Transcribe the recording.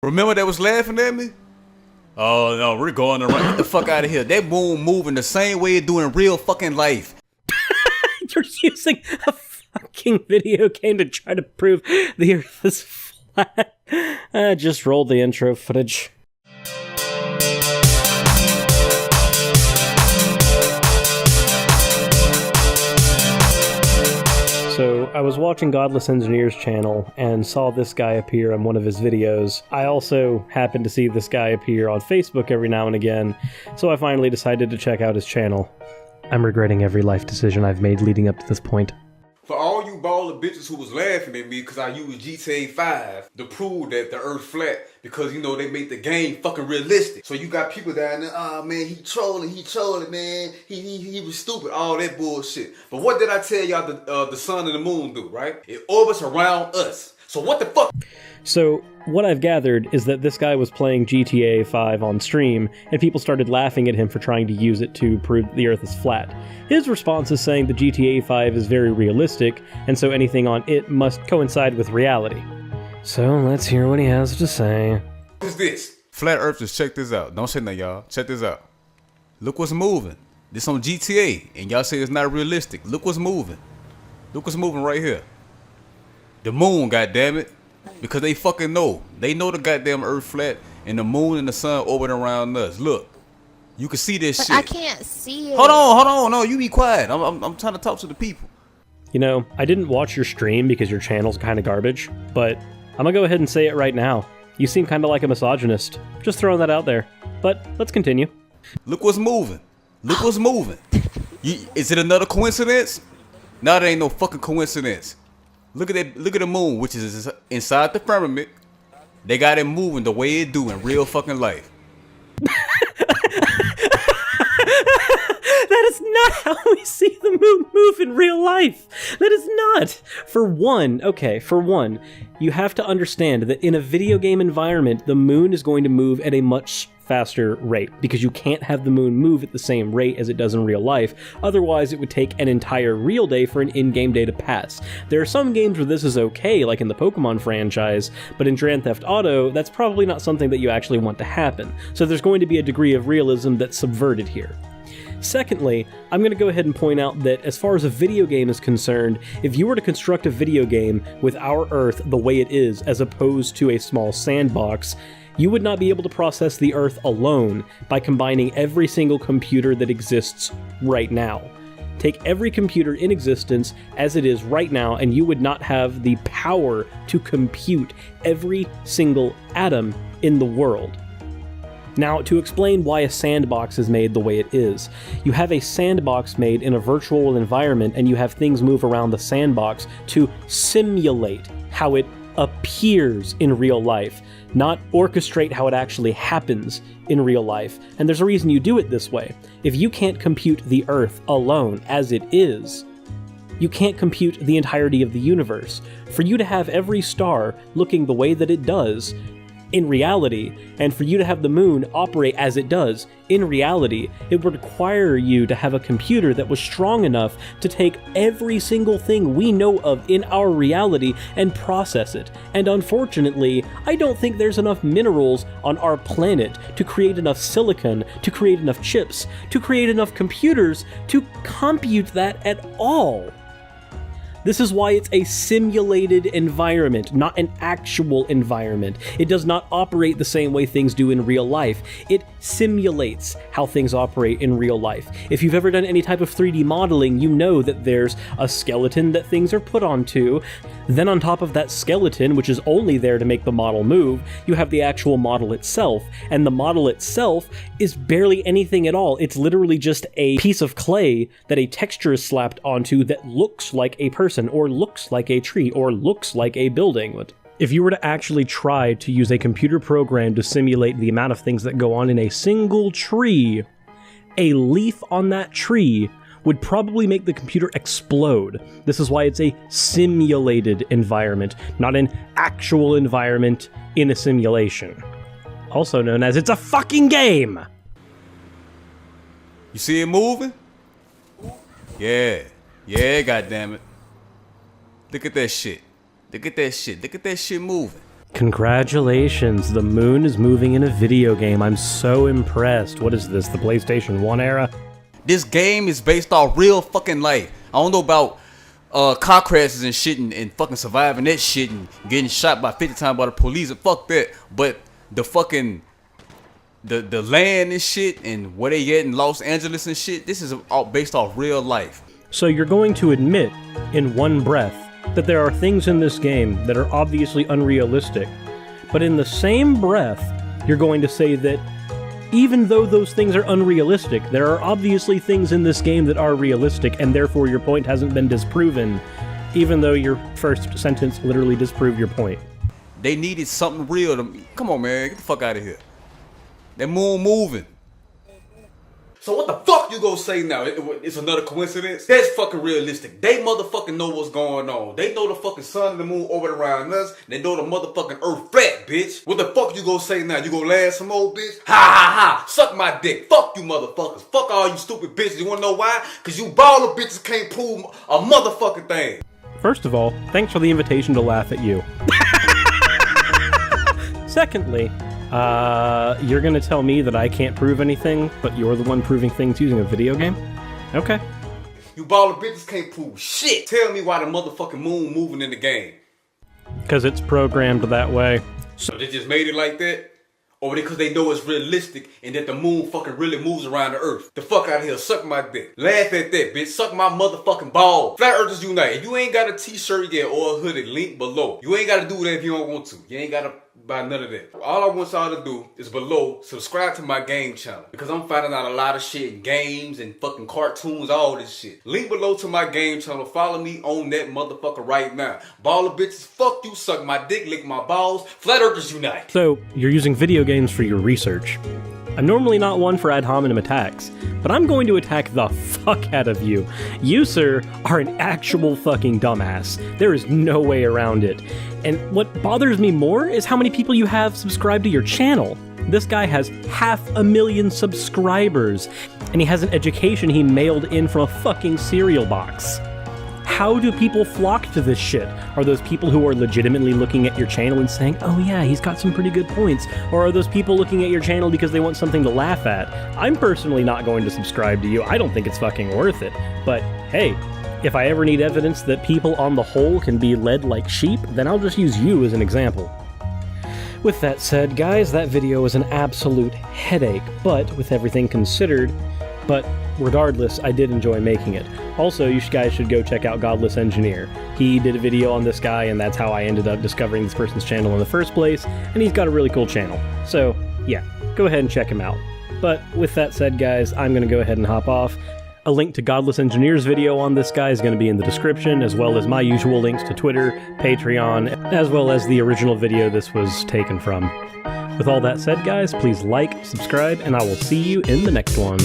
Remember they was laughing at me? Oh no, we're going around. Get the fuck out of here. That moon moving the same way it do in real fucking life. You're using a fucking video game to try to prove the Earth is flat. Just roll the intro footage. So, I was watching Godless Engineer's channel and saw this guy appear on one of his videos. I also happened to see this guy appear on Facebook every now and again, so I finally decided to check out his channel. I'm regretting every life decision I've made leading up to this point. For all you baller bitches who was laughing at me because I used GTA 5 to prove that the earth flat because, you know, they make the game fucking realistic. So you got people down there, oh man, he trolling, man. He was stupid, all that bullshit. But what did I tell y'all the sun and the moon do, right? It orbits around us. So what the fuck? So, what I've gathered is that this guy was playing GTA 5 on stream, and people started laughing at him for trying to use it to prove the Earth is flat. His response is saying that GTA 5 is very realistic, and so anything on it must coincide with reality. So, let's hear what he has to say. What is this? Flat Earthers, check this out. Don't say nothing, y'all. Check this out. Look what's moving. This on GTA, and y'all say it's not realistic. Look what's moving. Look what's moving right here. The moon, goddammit. Because they fucking know. They know the goddamn Earth flat and the moon and the sun orbiting around us. Look. You can see this shit. I can't see it. Hold on. No, you be quiet. I'm trying to talk to the people. You know, I didn't watch your stream because your channel's kind of garbage, but I'm gonna go ahead and say it right now. You seem kind of like a misogynist. Just throwing that out there. But let's continue. Look what's moving. Look what's moving. Is it another coincidence? No, it ain't no fucking coincidence. Look at that. Look at the moon, which is inside the firmament. They got it moving the way it do in real fucking life. That is not how we see the moon move in real life. That is not. For one, you have to understand that in a video game environment, the moon is going to move at a much faster rate because you can't have the moon move at the same rate as it does in real life. Otherwise, it would take an entire real day for an in-game day to pass. There are some games where this is okay, like in the Pokemon franchise, but in Grand Theft Auto, that's probably not something that you actually want to happen. So there's going to be a degree of realism that's subverted here. Secondly, I'm going to go ahead and point out that as far as a video game is concerned, if you were to construct a video game with our Earth the way it is, as opposed to a small sandbox, you would not be able to process the Earth alone by combining every single computer that exists right now. Take every computer in existence as it is right now, and you would not have the power to compute every single atom in the world. Now, to explain why a sandbox is made the way it is, you have a sandbox made in a virtual environment and you have things move around the sandbox to simulate how it appears in real life, not orchestrate how it actually happens in real life. And there's a reason you do it this way. If you can't compute the Earth alone as it is, you can't compute the entirety of the universe. For you to have every star looking the way that it does in reality, and for you to have the moon operate as it does in reality, it would require you to have a computer that was strong enough to take every single thing we know of in our reality and process it. And unfortunately, I don't think there's enough minerals on our planet to create enough silicon, to create enough chips, to create enough computers to compute that at all. This is why it's a simulated environment, not an actual environment. It does not operate the same way things do in real life. It simulates how things operate in real life. If you've ever done any type of 3D modeling, you know that there's a skeleton that things are put onto. Then on top of that skeleton, which is only there to make the model move, you have the actual model itself. And the model itself is barely anything at all. It's literally just a piece of clay that a texture is slapped onto that looks like a person, or looks like a tree, or looks like a building. If you were to actually try to use a computer program to simulate the amount of things that go on in a single tree, a leaf on that tree would probably make the computer explode. This is why it's a simulated environment, not an actual environment in a simulation. Also known as it's a fucking game! You see it moving? Yeah, goddammit. Look at that shit. Look at that shit moving. Congratulations, the moon is moving in a video game. I'm so impressed. What is this, the PlayStation 1 era? This game is based off real fucking life. I don't know about car crashes and shit and fucking surviving that shit and getting shot by 50 times by the police and fuck that. But the fucking the land and shit and where they at in Los Angeles and shit, this is all based off real life. So you're going to admit in one breath that there are things in this game that are obviously unrealistic, but in the same breath, you're going to say that even though those things are unrealistic, there are obviously things in this game that are realistic, and therefore your point hasn't been disproven, even though your first sentence literally disproved your point. They needed something real to... Come on, man. Get the fuck out of here. That moon moving. So what the fuck you gonna say now? It's another coincidence? That's fucking realistic. They motherfucking know what's going on. They know the fucking sun and the moon orbit around us. They know the motherfucking earth flat, bitch. What the fuck you gonna say now? You gonna laugh some more, bitch? Ha ha ha! Suck my dick. Fuck you motherfuckers. Fuck all you stupid bitches. You wanna know why? Cause you baller bitches can't prove a motherfucking thing. First of all, thanks for the invitation to laugh at you. Secondly, you're gonna tell me that I can't prove anything, but you're the one proving things using a video game? Okay. You baller bitches can't prove shit. Tell me why the motherfucking moon moving in the game. Because it's programmed that way. So they just made it like that? Or because they know it's realistic and that the moon fucking really moves around the earth? The fuck out of here, suck my dick. Laugh at that, bitch. Suck my motherfucking ball. Flat Earthers Unite. If you ain't got a t-shirt yet or a hoodie, link below. You ain't gotta do that if you don't want to. You ain't gotta buy none of that. All I want y'all to do is below subscribe to my game channel, because I'm finding out a lot of shit in games and fucking cartoons, all this shit. Link below to my game channel. Follow me on that motherfucker right now. Baller bitches, fuck you, suck my dick, lick my balls. Flat Earthers Unite. So, you're using video games for your research. I'm normally not one for ad hominem attacks, but I'm going to attack the fuck out of you. You, sir, are an actual fucking dumbass. There is no way around it. And what bothers me more is how many people you have subscribed to your channel. This guy has 500,000 subscribers, and he has an education he mailed in from a fucking cereal box. How do people flock to this shit? Are those people who are legitimately looking at your channel and saying, oh yeah, he's got some pretty good points? Or are those people looking at your channel because they want something to laugh at? I'm personally not going to subscribe to you. I don't think it's fucking worth it. But hey, if I ever need evidence that people on the whole can be led like sheep, then I'll just use you as an example. With that said, guys, that video was an absolute headache, but with everything considered, but regardless, I did enjoy making it. Also, you guys should go check out Godless Engineer. He did a video on this guy, and that's how I ended up discovering this person's channel in the first place, and he's got a really cool channel. So, yeah, go ahead and check him out. But with that said, guys, I'm going to go ahead and hop off. A link to Godless Engineer's video on this guy is going to be in the description, as well as my usual links to Twitter, Patreon, as well as the original video this was taken from. With all that said, guys, please like, subscribe, and I will see you in the next one.